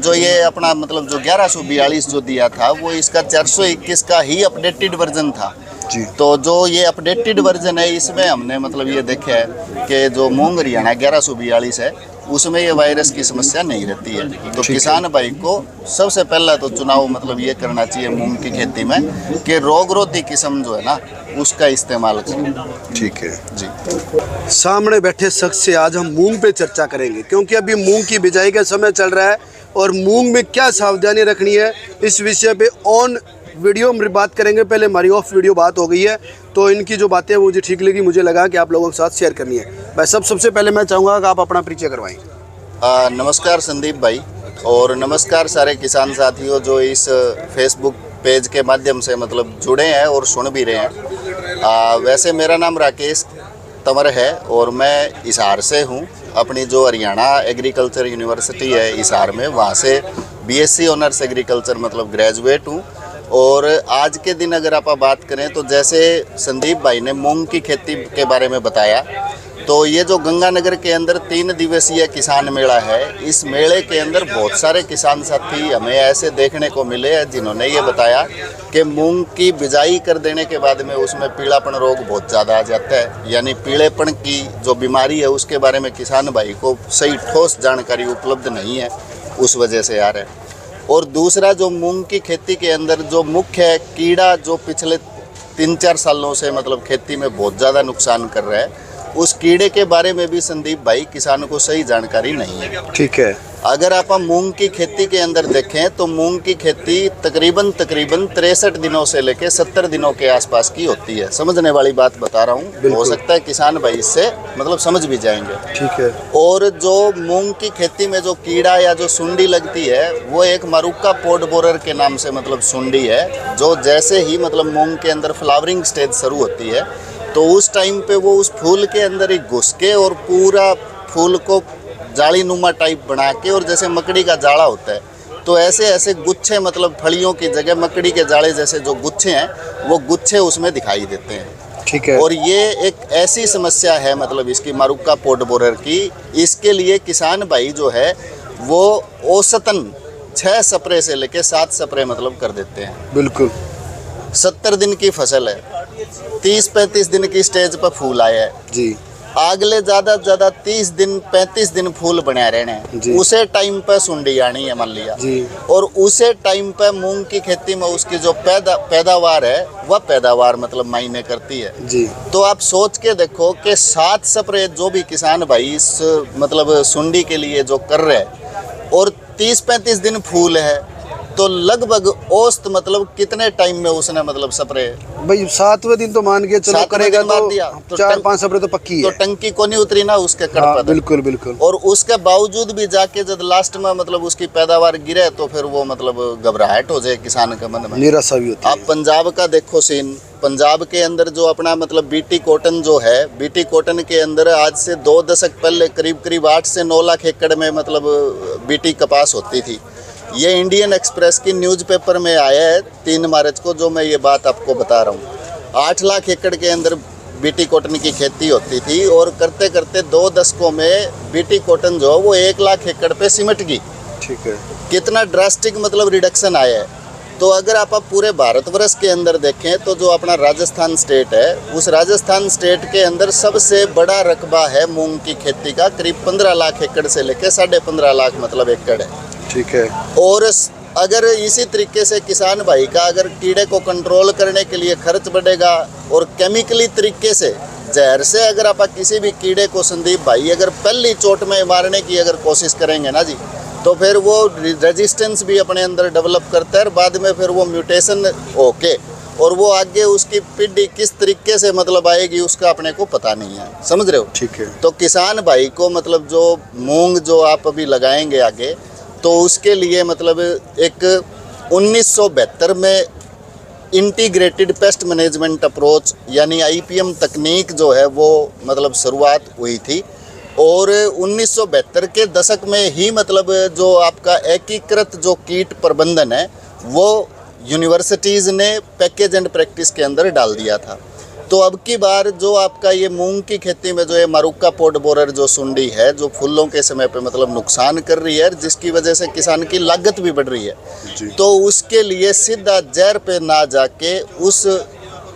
जो ये अपना मतलब जो 1142 जो दिया था वो इसका 421 का ही अपडेटेड वर्जन था जी। तो जो ये अपडेटेड वर्जन है इसमें हमने मतलब ये देखा है कि जो मूंग हरियाणा 1142 है उसमें ये वायरस की समस्या नहीं रहती है। तो किसान भाई को सबसे पहला तो चुनाव मतलब ये करना चाहिए मूंग की खेती में कि रोगरोधी किस्म जो है ना उसका इस्तेमाल करें। ठीक है जी। सामने बैठे शख्स से आज हम मूंग पे चर्चा करेंगे, क्योंकि अभी मूंग की बिजाई का समय चल रहा है और मूंग में क्या सावधानी रखनी है इस विषय पे ऑन वीडियो में बात करेंगे। पहले हमारी ऑफ वीडियो बात हो गई है तो इनकी जो बातें मुझे ठीक लगी, मुझे लगा कि आप लोगों के साथ शेयर करनी है। भाई सबसे पहले मैं चाहूँगा कि आप अपना परिचय करवाएं। नमस्कार संदीप भाई और नमस्कार सारे किसान साथियों जो इस फेसबुक पेज के माध्यम से मतलब जुड़े हैं और सुन भी रहे हैं। वैसे मेरा नाम राकेश तंवर है और मैं हिसार से हूँ। अपनी जो हरियाणा एग्रीकल्चर यूनिवर्सिटी है हिसार में, वहाँ से बीएससी ऑनर्स एग्रीकल्चर मतलब ग्रेजुएट हूँ। और आज के दिन अगर आप बात करें तो जैसे संदीप भाई ने मूंग की खेती के बारे में बताया, तो ये जो गंगानगर के अंदर 3 दिवसीय किसान मेला है, इस मेले के अंदर बहुत सारे किसान साथी हमें ऐसे देखने को मिले हैं जिन्होंने ये बताया कि मूंग की बिजाई कर देने के बाद में उसमें पीलापन रोग बहुत ज़्यादा आ जाता है, यानी पीलेपन की जो बीमारी है उसके बारे में किसान भाई को सही ठोस जानकारी उपलब्ध नहीं है, उस वजह से आ रहा है। और दूसरा जो मूंग की खेती के अंदर जो मुख्य है कीड़ा जो पिछले 3-4 सालों से मतलब खेती में बहुत ज़्यादा नुकसान कर रहा है, उस कीड़े के बारे में भी संदीप भाई किसानों को सही जानकारी नहीं है। ठीक है। अगर आप मूंग की खेती के अंदर देखें तो मूंग की खेती तकरीबन 63 दिनों से लेकर 70 दिनों के आसपास की होती है। समझने वाली बात बता रहा हूँ, हो सकता है किसान भाई इससे मतलब समझ भी जाएंगे। ठीक है। और जो मूंग की खेती में जो कीड़ा या जो सुंडी लगती है वो एक मरुक्का पोड बोरर के नाम से मतलब सुंडी है, जो जैसे ही मतलब मूंग के अंदर फ्लावरिंग स्टेज शुरू होती है तो उस टाइम पे वो उस फूल के अंदर ही घुस के और पूरा फूल को जाली नुमा टाइप बना के, और जैसे मकड़ी का जाड़ा होता है तो ऐसे ऐसे गुच्छे मतलब फलियों की जगह मकड़ी के जाले जैसे जो गुच्छे हैं वो गुच्छे उसमें दिखाई देते हैं। ठीक है। और ये एक ऐसी समस्या है मतलब इसकी मरुक्का पोड बोरर की, इसके लिए किसान भाई जो है वो औसतन 6 स्प्रे से लेके 7 स्प्रे मतलब कर देते हैं। बिल्कुल। 70 दिन की फसल है, 30-35 दिन की स्टेज पर फूल आया है जी। अगले ज़्यादा से ज़्यादा 30 दिन 35 दिन फूल बने रहने हैं, उसे टाइम पे सुंडी आनी है मान लिया जी। और उसे टाइम पे मूंग की खेती में उसकी जो पैदावार है वह पैदावार मतलब मायने करती है जी। तो आप सोच के देखो कि 7 स्प्रे जो भी किसान भाई इस मतलब सुंडी के लिए जो कर रहे हैं और 30-35 दिन फूल है तो लगभग औसत मतलब कितने टाइम में उसने मतलब स्प्रे भाई 7वें दिन तो मान के चलो करेगा तो 4-5 स्प्रे तो पक्की है। तो टंकी को नहीं उतरी ना उसके कड़ पर। बिल्कुल बिल्कुल। और उसके बावजूद भी जाके जब लास्ट में मतलब उसकी पैदावार गिरे तो फिर वो मतलब घबराहट हो जाए किसान के मन में, निराशा भी होती है। आप पंजाब का देखो सीन, पंजाब के अंदर जो अपना मतलब बीटी कॉटन जो है, बीटी कॉटन के अंदर आज से 2 दशक पहले करीब 8 से 9 लाख एकड़ में मतलब बीटी कपास होती थी। ये इंडियन एक्सप्रेस की न्यूज़पेपर में आया है 3 मार्च को, जो मैं ये बात आपको बता रहा हूँ। 8 लाख एकड़ के अंदर बीटी कॉटन की खेती होती थी और करते करते 2 दशकों में बीटी कॉटन जो है वो 1 लाख एकड़ पे सिमट गई। ठीक है। कितना ड्रास्टिक मतलब रिडक्शन आया है। तो अगर आप पूरे भारतवर्ष के अंदर देखें तो जो अपना राजस्थान स्टेट है, उस राजस्थान स्टेट के अंदर सबसे बड़ा रकबा है मूंग की खेती का, करीब 15 लाख एकड़ से लेकर 15.5 लाख मतलब एकड़ है। ठीक है। और अगर इसी तरीके से किसान भाई का अगर कीड़े को कंट्रोल करने के लिए खर्च बढ़ेगा और केमिकली तरीके से जहर से अगर आप किसी भी कीड़े को संदीप भाई अगर पहली चोट में मारने की अगर कोशिश करेंगे ना जी, तो फिर वो रेजिस्टेंस भी अपने अंदर डेवलप करता है और बाद में फिर वो म्यूटेशन होके और वो आगे उसकी पीढ़ी किस तरीके से मतलब आएगी उसका अपने को पता नहीं है। समझ रहे हो? ठीक है। तो किसान भाई को मतलब जो मूंग जो आप अभी लगाएंगे आगे, तो उसके लिए मतलब एक 1972 में इंटीग्रेटेड पेस्ट मैनेजमेंट अप्रोच यानी IPM तकनीक जो है वो मतलब शुरुआत हुई थी। और 1972 के दशक में ही मतलब जो आपका एकीकृत जो कीट प्रबंधन है वो यूनिवर्सिटीज़ ने पैकेज एंड प्रैक्टिस के अंदर डाल दिया था। तो अब की बार जो आपका ये मूंग की खेती में जो ये मरुक्का पोड बोरर जो सुंडी है, जो फूलों के समय पे मतलब नुकसान कर रही है, जिसकी वजह से किसान की लागत भी बढ़ रही है, तो उसके लिए सीधा जहर पे ना जाके उस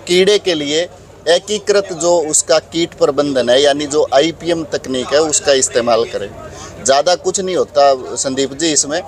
कीड़े के लिए एकीकृत जो उसका कीट प्रबंधन है, यानी जो IPM तकनीक है, उसका इस्तेमाल करें। ज़्यादा कुछ नहीं होता संदीप जी इसमें।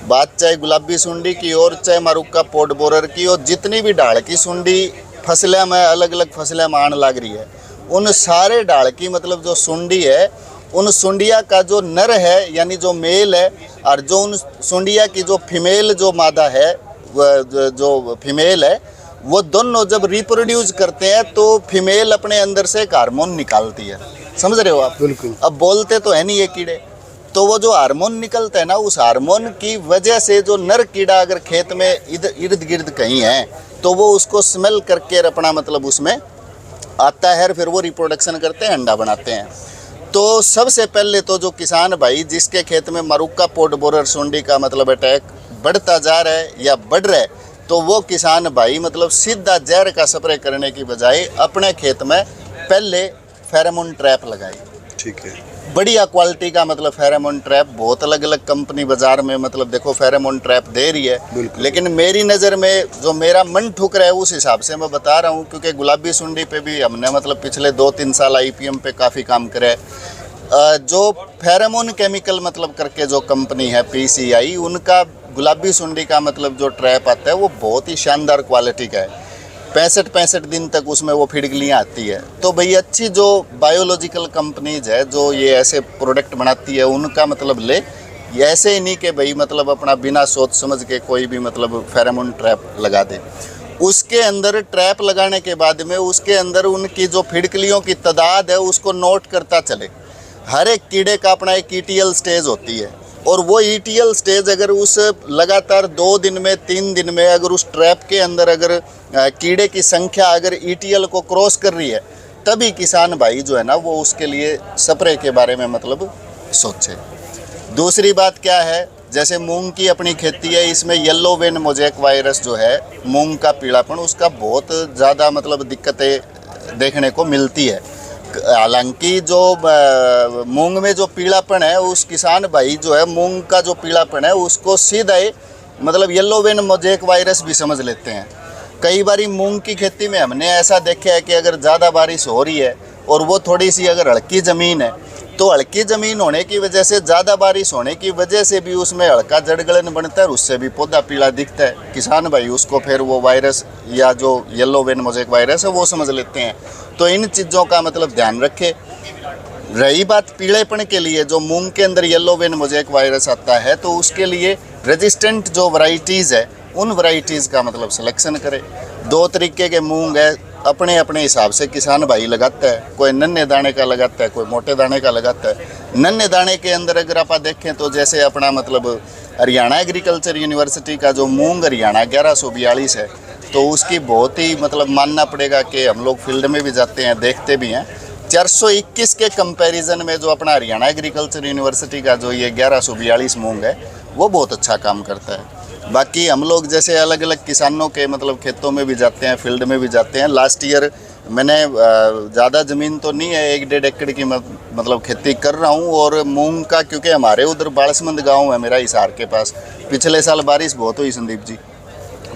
बात चाहे गुलाबी सुंडी की और चाहे मरुक्का पोड बोरर की, और जितनी भी डाल की सुंडी फसलें में अलग अलग फसलें में आने लग रही है, उन सारे डाल की मतलब जो सुंडी है, उन सुंडिया का जो नर है यानी जो मेल है, और जो उन सुंडिया की जो फीमेल जो मादा है, जो फीमेल है, वो दोनों जब रिप्रोड्यूस करते हैं तो फीमेल अपने अंदर से एक हार्मोन निकालती है। समझ रहे हो आप? बिल्कुल। अब बोलते तो है नहीं ये कीड़े, तो वो जो हार्मोन निकलता है ना, उस हार्मोन की वजह से जो नर कीड़ा अगर खेत में इर्द गिर्द कहीं है, तो वो उसको स्मेल करके अपना मतलब उसमें आता है, फिर वो रिप्रोडक्शन करते हैं, अंडा बनाते हैं। तो सबसे पहले तो जो किसान भाई जिसके खेत में मरुक्का पोड बोरर सुंडी का मतलब अटैक बढ़ता जा रहा है या बढ़ रहा है, तो वो किसान भाई मतलब सीधा जहर का स्प्रे करने की बजाय अपने खेत में पहले फेरोमोन ट्रैप लगाए। ठीक है। बढ़िया क्वालिटी का मतलब फेरोमोन ट्रैप, बहुत अलग अलग कंपनी बाजार में मतलब देखो फेरोमोन ट्रैप दे रही है, लेकिन मेरी नज़र में जो मेरा मन ठुक रहा है उस हिसाब से मैं बता रहा हूँ, क्योंकि गुलाबी सुंडी पे भी हमने मतलब पिछले 2-3 साल IPM पे काफ़ी काम करा है। जो फेरोमोन केमिकल मतलब करके जो कंपनी है PCI, उनका गुलाबी सुंडी का मतलब जो ट्रैप आता है वो बहुत ही शानदार क्वालिटी का है। 65 दिन तक उसमें वो फिड़कलियाँ आती है। तो भाई अच्छी जो बायोलॉजिकल कंपनीज है जो ये ऐसे प्रोडक्ट बनाती है, उनका मतलब ले, ये ऐसे ही नहीं कि भाई मतलब अपना बिना सोच समझ के कोई भी मतलब फेरोमोन ट्रैप लगा दे। उसके अंदर ट्रैप लगाने के बाद में उसके अंदर उनकी जो फिड़कलियों की तादाद है उसको नोट करता चले। हर एक कीड़े का अपना एक ETL स्टेज होती है, और वो ETL स्टेज अगर उस लगातार 2 दिन में 3 दिन में अगर उस ट्रैप के अंदर अगर कीड़े की संख्या अगर ETL को क्रॉस कर रही है, तभी किसान भाई जो है ना वो उसके लिए स्प्रे के बारे में मतलब सोचे। दूसरी बात क्या है, जैसे मूंग की अपनी खेती है, इसमें येलो वेन मोज़ेक वायरस जो है, मूंग का पीलापन, उसका बहुत ज़्यादा मतलब दिक्कतें देखने को मिलती है। हालांकि जो मूंग में जो पीलापन है, उस किसान भाई जो है मूंग का जो पीलापन है उसको सीधा ही मतलब येलो वेन मोज़ेक वायरस भी समझ लेते हैं। कई बारी मूंग की खेती में हमने ऐसा देखा है कि अगर ज़्यादा बारिश हो रही है और वो थोड़ी सी अगर हल्की ज़मीन है, तो हल्की ज़मीन होने की वजह से, ज़्यादा बारिश होने की वजह से भी उसमें हल्का जड़गलन बनता है, उससे भी पौधा पीला दिखता है। किसान भाई उसको फिर वो वायरस या जो येलो वेन मोज़ेक वायरस है वो समझ लेते हैं। तो इन चीज़ों का मतलब ध्यान रखें। रही बात पीलेपन के लिए, जो मूंग के अंदर येलो वेन मोज़ेक वायरस आता है, तो उसके लिए रेजिस्टेंट जो वैरायटीज़ है, उन वैरायटीज़ का मतलब सिलेक्शन करें। 2 तरीके के मूंग है, अपने अपने हिसाब से किसान भाई लगाता है। कोई नन्हे दाने का लगाता है, कोई मोटे दाने का लगाता है। नन्हे दाने के अंदर अगर आप देखें तो जैसे अपना मतलब हरियाणा एग्रीकल्चर यूनिवर्सिटी का जो मूंग हरियाणा 1142 है, तो उसकी बहुत ही मतलब मानना पड़ेगा कि हम लोग फील्ड में भी जाते हैं, देखते भी हैं। 421 के कंपैरिजन में जो अपना हरियाणा एग्रीकल्चर यूनिवर्सिटी का जो ये 1142 मूंग है, वो बहुत अच्छा काम करता है। बाकी हम लोग जैसे अलग अलग किसानों के मतलब खेतों में भी जाते हैं, फील्ड में भी जाते हैं। लास्ट ईयर मैंने ज़्यादा ज़मीन तो नहीं है, 1-1.5 एकड़ की मतलब खेती कर रहा हूँ। और मूंग का, क्योंकि हमारे उधर बालसमंद गांव है मेरा हिसार के पास, पिछले साल बारिश बहुत हुई संदीप जी,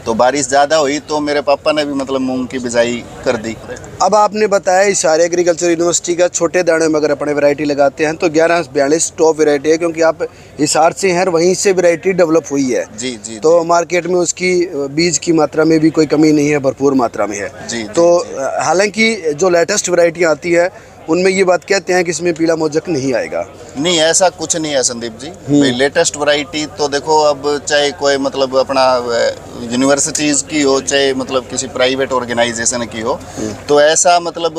तो बारिश ज़्यादा हुई तो मेरे पापा ने भी मतलब मूंग की बिजाई कर दी। अब आपने बताया हिसार एग्रीकल्चर यूनिवर्सिटी का छोटे दाने में अगर अपने वैरायटी लगाते हैं तो 1142 टॉप वैरायटी है, क्योंकि आप हिसार से हैं, वहीं से वैरायटी डेवलप हुई है। जी जी। तो मार्केट में उसकी बीज की मात्रा में भी कोई कमी नहीं है, भरपूर मात्रा में है। जी। तो हालांकि जो लेटेस्ट वैरायटी आती है उनमें ये बात कहते हैं कि इसमें पीला मोज़ेक नहीं आएगा। नहीं, ऐसा कुछ नहीं है संदीप जी। भाई लेटेस्ट वैरायटी तो देखो, अब चाहे कोई मतलब अपना यूनिवर्सिटीज़ की हो, चाहे मतलब किसी प्राइवेट ऑर्गेनाइजेशन की हो, तो ऐसा मतलब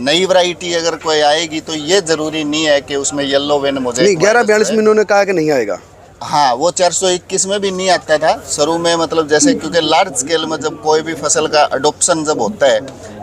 नई वैरायटी अगर कोई आएगी तो ये ज़रूरी नहीं है कि उसमें येलो वेन मोज़ेक। नहीं, 1142 में इन्होंने कहा कि नहीं आएगा। हाँ, वो 421 में भी नहीं आता था शुरू में, मतलब जैसे क्योंकि लार्ज स्केल में जब कोई भी फसल का अडोप्शन जब होता है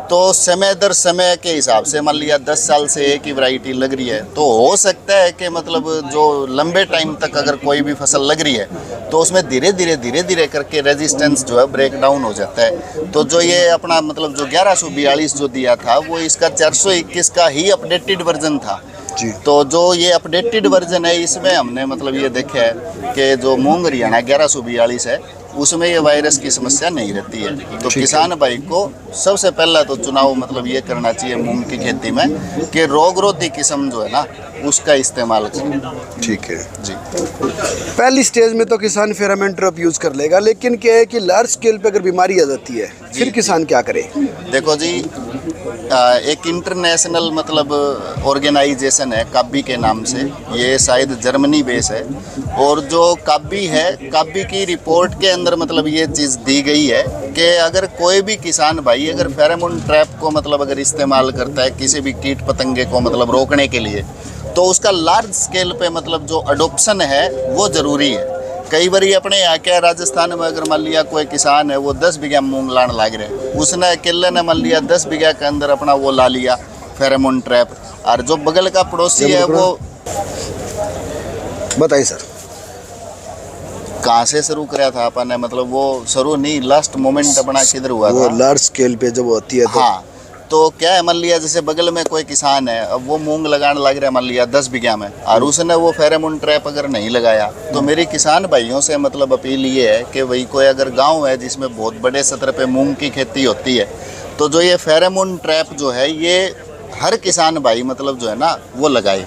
तो समय दर समय के हिसाब से मान लिया 10 साल से एक ही वैरायटी लग रही है, तो हो सकता है कि मतलब जो लंबे टाइम तक अगर कोई भी फसल लग रही है तो उसमें धीरे धीरे करके रेजिस्टेंस जो है ब्रेक डाउन हो जाता है। तो जो ये अपना मतलब जो 1142 जो दिया था वो इसका 421 का ही अपडेटेड वर्जन था जी। तो जो ये अपडेटेड वर्जन है इसमें हमने मतलब ये देखा है कि जो मूंग हरियाणा 1142 है उसमें ये वायरस की समस्या नहीं रहती है। तो किसान भाई को सबसे पहला तो चुनाव मतलब ये करना चाहिए मूंग की खेती में कि रोगरोधी किस्म जो है ना उसका इस्तेमाल करें। ठीक है जी। पहली स्टेज में तो किसान फेरोमोन ट्रैप यूज कर लेगा, लेकिन क्या है कि लार्ज स्केल पे अगर बीमारी आ जाती है फिर किसान क्या करे? देखो जी, एक इंटरनेशनल मतलब ऑर्गेनाइजेशन है काबी के नाम से, ये शायद जर्मनी बेस है, और जो काबी है काबी की रिपोर्ट के अंदर मतलब ये चीज़ दी गई है कि अगर कोई भी किसान भाई अगर फेरोमोन ट्रैप को मतलब अगर इस्तेमाल करता है किसी भी कीट पतंगे को मतलब रोकने के लिए तो उसका लार्ज स्केल पे मतलब जो अडोप्शन है वो ज़रूरी है। कई बार अपने यहाँ क्या राजस्थान में अगर मान लिया कोई किसान है वो 10 बीघा मूंग लाने लग रहे हैं, उसने अकेले ने मान लिया 10 बीघा के अंदर अपना वो ला लिया फेरोमोन ट्रैप, और जो बगल का पड़ोसी है वो बताइए सर कहाँ से शुरू कराया था अपन ने, मतलब वो शुरू नहीं लास्ट मोमेंट अपना किधर हुआ वो था? लार्ज स्केल पे जब होती है तो हाँ, तो क्या है मान लिया जैसे बगल में कोई किसान है अब वो मूंग लगाने लग रहा है मान लिया 10 बीघा में, और उसने वो फेरोमोन ट्रैप अगर नहीं लगाया तो मेरे किसान भाइयों से मतलब अपील ये है कि वही कोई अगर गांव है जिसमें बहुत बड़े सतर पे मूंग की खेती होती है तो जो ये फेरोमोन ट्रैप जो है ये हर किसान भाई मतलब जो है ना वो लगाए।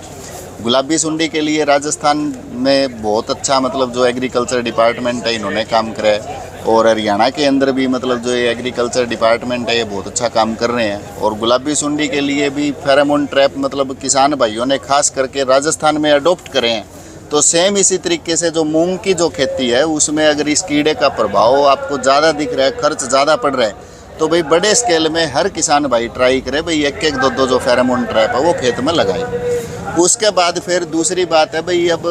गुलाबी सुंडी के लिए राजस्थान में बहुत अच्छा मतलब जो एग्रीकल्चर डिपार्टमेंट है इन्होंने काम करा है, और हरियाणा के अंदर भी मतलब जो ये एग्रीकल्चर डिपार्टमेंट है ये बहुत अच्छा काम कर रहे हैं। और गुलाबी सुंडी के लिए भी फेरोमोन ट्रैप मतलब किसान भाइयों ने खास करके राजस्थान में अडोप्ट करे हैं। तो सेम इसी तरीके से जो मूंग की जो खेती है उसमें अगर इस कीड़े का प्रभाव आपको ज़्यादा दिख रहा है, खर्च ज़्यादा पड़ रहा है, तो भाई बड़े स्केल में हर किसान भाई ट्राई करे भाई एक एक दो जो फेरोमोन ट्रैप है वो खेत में लगाए। उसके बाद फिर दूसरी बात है भाई अब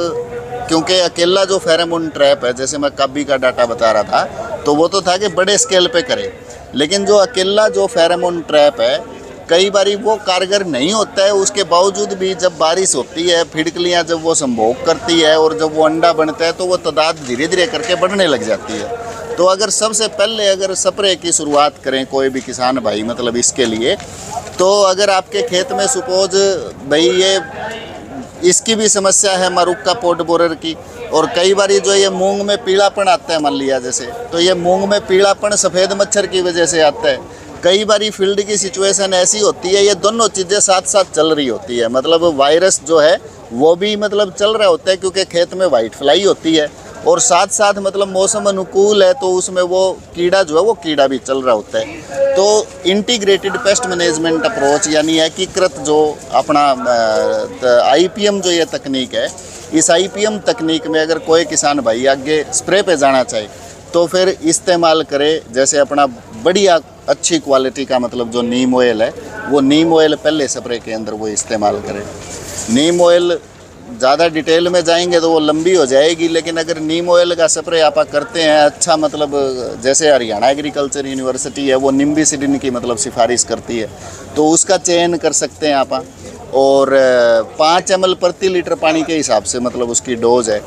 क्योंकि अकेला जो फेरोमोन ट्रैप है जैसे मैं काबी का डाटा बता रहा था तो वो तो था कि बड़े स्केल पे करे, लेकिन जो अकेला जो फेरोमोन ट्रैप है कई बारी वो कारगर नहीं होता है। उसके बावजूद भी जब बारिश होती है फिड़कलियाँ जब वो संभोग करती है और जब वो अंडा बनता है तो वो तादाद धीरे धीरे करके बढ़ने लग जाती है। तो अगर सबसे पहले अगर स्प्रे की शुरुआत करें कोई भी किसान भाई मतलब इसके लिए, तो अगर आपके खेत में सपोज भाई ये इसकी भी समस्या है मरुक्का पोट बोरर की, और कई बार जो ये मूंग में पीलापन आता है मान लिया जैसे, तो ये मूंग में पीलापन सफ़ेद मच्छर की वजह से आता है। कई बार फील्ड की सिचुएशन ऐसी होती है ये दोनों चीज़ें साथ साथ चल रही होती है, मतलब वायरस जो है वो भी मतलब चल रहा होता है क्योंकि खेत में वाइट फ्लाई होती है, और साथ साथ मतलब मौसम अनुकूल है तो उसमें वो कीड़ा जो है वो कीड़ा भी चल रहा होता है। तो इंटीग्रेटेड पेस्ट मैनेजमेंट अप्रोच यानी एकीकृत जो अपना IPM जो ये तकनीक है, इस IPM तकनीक में अगर कोई किसान भाई आगे स्प्रे पे जाना चाहे तो फिर इस्तेमाल करे जैसे अपना बढ़िया अच्छी क्वालिटी का मतलब जो नीम ऑयल है वो नीम ऑयल पहले स्प्रे के अंदर वो इस्तेमाल करे। नीम ऑयल ज़्यादा डिटेल में जाएंगे तो वो लंबी हो जाएगी, लेकिन अगर नीम ऑयल का स्प्रे आप करते हैं अच्छा मतलब जैसे हरियाणा एग्रीकल्चर यूनिवर्सिटी है वो निम्बिसिडिन की मतलब सिफारिश करती है तो उसका चयन कर सकते हैं आप, और 5 ml प्रति लीटर पानी के हिसाब से मतलब उसकी डोज है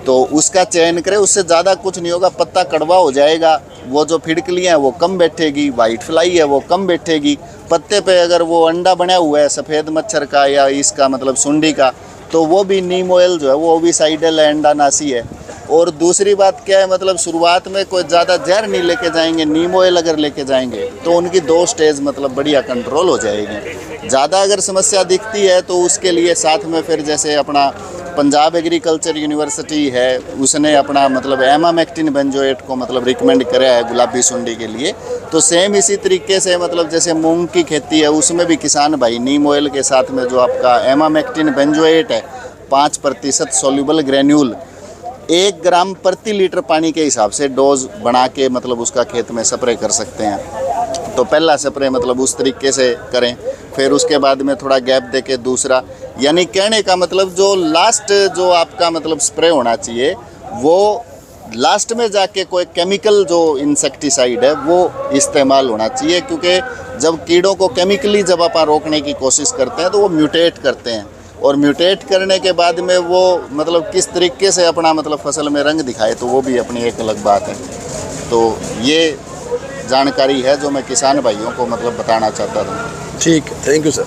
तो उसका चयन करें। उससे ज़्यादा कुछ नहीं होगा, पत्ता कड़वा हो जाएगा, वो जो फिड़कलियाँ हैं वो कम बैठेगी, वाइट फ्लाई है वो कम बैठेगी, पत्ते पे अगर वो अंडा बना हुआ है सफ़ेद मच्छर का या इसका मतलब सुंडी का तो वो भी नीम ऑयल जो है वो ओविसाइडल है, अंडानाशी है। और दूसरी बात क्या है मतलब शुरुआत में कोई ज़्यादा जहर नहीं लेके जाएंगे, नीम ऑयल अगर लेके जाएंगे तो उनकी 2 स्टेज मतलब बढ़िया कंट्रोल हो जाएगी। ज़्यादा अगर समस्या दिखती है तो उसके लिए साथ में फिर जैसे अपना पंजाब एग्रीकल्चर यूनिवर्सिटी है उसने अपना मतलब एमामेक्टिन बेंजोएट को मतलब रिकमेंड करा है गुलाबी सुंडी के लिए। तो सेम इसी तरीके से मतलब जैसे मूंग की खेती है उसमें भी किसान भाई नीम ऑयल के साथ में जो आपका एमामेक्टिन बेंजोएट है 5% सोल्यूबल ग्रेन्यूल 1 ग्राम प्रति लीटर पानी के हिसाब से डोज बना के मतलब उसका खेत में स्प्रे कर सकते हैं। तो पहला स्प्रे मतलब उस तरीके से करें, फिर उसके बाद में थोड़ा गैप देके दूसरा, यानी कहने का मतलब जो लास्ट जो आपका मतलब स्प्रे होना चाहिए वो लास्ट में जाके कोई केमिकल जो इंसेक्टिसाइड है वो इस्तेमाल होना चाहिए, क्योंकि जब कीड़ों को केमिकली जब आप रोकने की कोशिश करते हैं तो वो म्यूटेट करते हैं, और म्यूटेट करने के बाद में वो मतलब किस तरीके से अपना मतलब फसल में रंग दिखाए, तो वो भी अपनी एक अलग बात है। तो ये जानकारी है जो मैं किसान भाइयों को मतलब बताना चाहता था। ठीक है, थैंक यू सर।